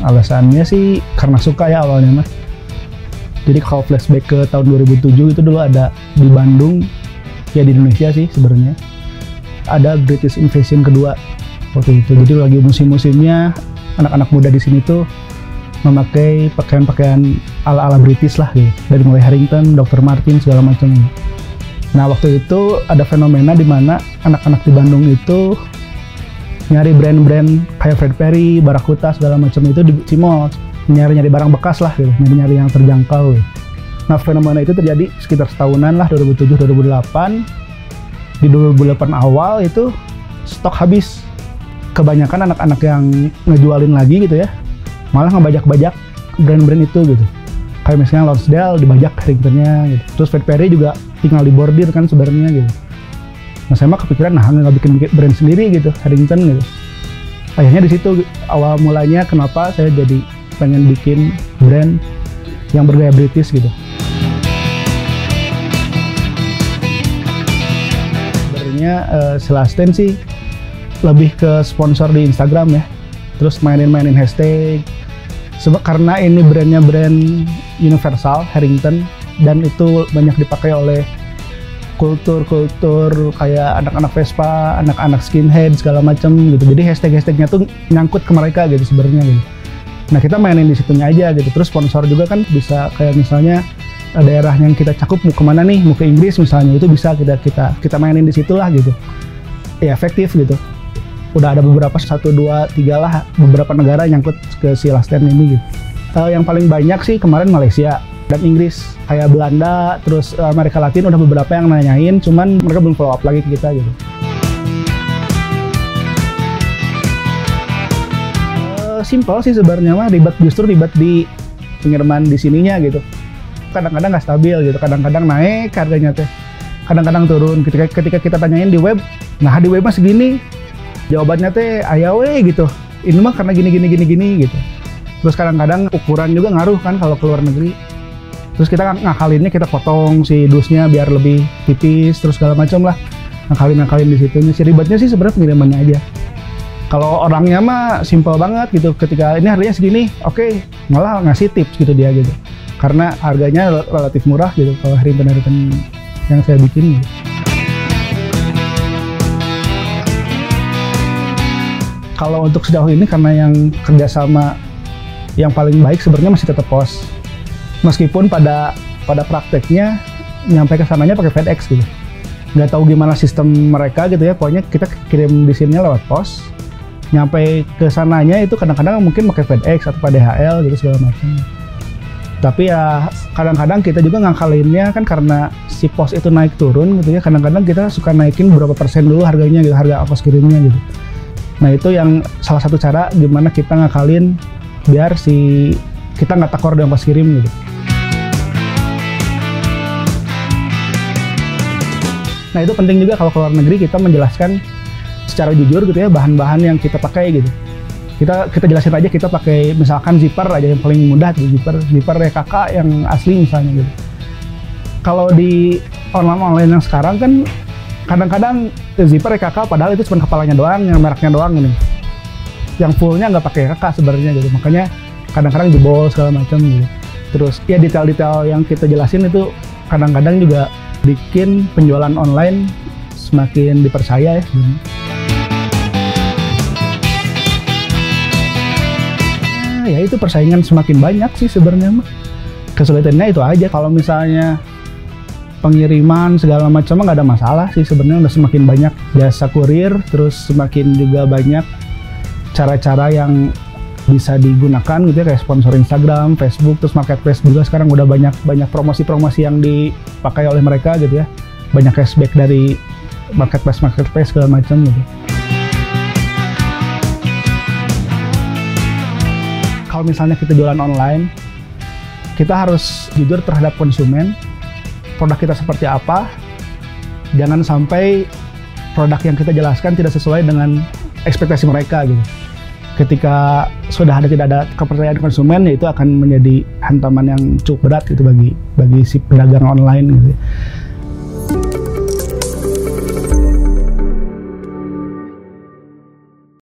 Alasannya sih karena suka ya awalnya mah. Jadi kalau flashback ke tahun 2007 itu dulu ada di Bandung, ya di Indonesia sih sebenarnya, ada British Invasion kedua waktu itu. Jadi lagi musim-musimnya anak-anak muda di sini tuh memakai pakaian-pakaian ala-ala British lah gitu. Dari mulai Harrington, Dr. Martin segala macam. Nah waktu itu ada fenomena di mana anak-anak di Bandung itu nyari brand-brand kayak Fred Perry, Barakuta segala macam itu di Cimol. Nyari-nyari barang bekas lah gitu, nyari-nyari yang terjangkau gitu. Nah fenomena itu terjadi sekitar setahunan lah, 2007-2008. Di 2008 awal itu stok habis. Kebanyakan anak-anak yang ngejualin lagi gitu ya, malah ngebajak-bajak brand-brand itu gitu. Kayak misalnya Lonsdale dibajak Harringtonnya gitu. Terus Fred Perry juga tinggal dibordir kan sebenarnya gitu. Nah saya mah kepikiran nggak bikin brand sendiri gitu, Harrington gitu. Akhirnya di situ awal mulanya kenapa saya jadi pengen bikin brand yang bergaya British gitu. Sebenarnya Selasten sih lebih ke sponsor di Instagram ya, terus mainin hashtag. Karena ini brandnya brand universal Harrington dan itu banyak dipakai oleh kultur kayak anak-anak Vespa, anak-anak skinhead segala macam gitu. Jadi hashtagnya tuh nyangkut ke mereka gitu sebenarnya gitu. Nah kita mainin di situnya aja gitu. Terus sponsor juga kan bisa kayak misalnya daerah yang kita cakup mau kemana nih, mau ke Inggris misalnya, itu bisa kita mainin di situlah gitu. Ya efektif gitu. Udah ada beberapa 1, 2, 3 lah beberapa negara nyangkut ke si Lasten ini gitu. Yang paling banyak sih kemarin Malaysia dan Inggris, kayak Belanda, terus Amerika Latin udah beberapa yang nanyain, cuman mereka belum follow up lagi ke kita gitu. Simpel sih sebenarnya mah, justru ribet di pengiriman di sininya gitu. Kadang-kadang nggak stabil gitu, kadang-kadang naik harganya teh, kadang-kadang turun. Ketika kita tanyain di web, nah di web mah segini, jawabannya teh ayawe gitu. Ini mah karena gini gitu. Terus kadang-kadang ukuran juga ngaruh kan kalau ke luar negeri. Terus kita ngakalinnya, kita potong si dusnya biar lebih tipis, terus segala macam lah. Ngakalin di situnya. Si ribetnya sih sebenarnya pengirimannya aja. Kalau orangnya mah simple banget gitu, ketika ini harganya segini, oke, malah ngasih tips gitu dia gitu. Karena harganya relatif murah gitu kalau Harrington yang saya bikin gitu. Kalau untuk sejauh ini karena yang kerjasama yang paling baik sebenarnya masih tetap pos. Meskipun pada prakteknya nyampe ke sananya pakai FedEx gitu. Nggak tahu gimana sistem mereka gitu ya, pokoknya kita kirim di sini lewat pos. Nyampe ke sananya itu kadang-kadang mungkin pakai FedEx atau pakai DHL gitu segala macam. Tapi ya kadang-kadang kita juga ngakalinnya kan karena si pos itu naik turun gitu ya. Kadang-kadang kita suka naikin beberapa persen dulu harganya gitu, harga ongkos kirimnya gitu. Nah itu yang salah satu cara gimana kita ngakalin biar si kita nggak takor di ongkos kirim gitu. Nah itu penting juga kalau ke luar negeri kita menjelaskan secara jujur gitu ya bahan-bahan yang kita pakai gitu. Kita jelasin aja kita pakai misalkan zipper aja yang paling mudah tuh, zipper RKK yang asli misalnya gitu. Kalau di online yang sekarang kan kadang-kadang zipper RKK padahal itu cuma kepalanya doang, yang mereknya doang ini. Yang fullnya nggak pakai RKK sebenarnya gitu. Makanya kadang-kadang jebol segala macam gitu. Terus ya detail-detail yang kita jelasin itu kadang-kadang juga bikin penjualan online semakin dipercaya ya sebenarnya. Ya itu persaingan semakin banyak sih sebenarnya mah. Kesulitannya itu aja, kalau misalnya pengiriman segala macam nggak ada masalah sih sebenarnya, udah semakin banyak jasa kurir, terus semakin juga banyak cara-cara yang bisa digunakan gitu ya, kayak sponsor Instagram, Facebook, terus marketplace juga sekarang udah banyak promosi-promosi yang dipakai oleh mereka gitu ya, banyak cashback dari marketplace segala macam gitu. Kalau misalnya kita jualan online, kita harus jujur terhadap konsumen, produk kita seperti apa, jangan sampai produk yang kita jelaskan tidak sesuai dengan ekspektasi mereka gitu. Ketika tidak ada kepercayaan konsumen, ya itu akan menjadi hantaman yang cukup berat gitu bagi si pedagang online gitu.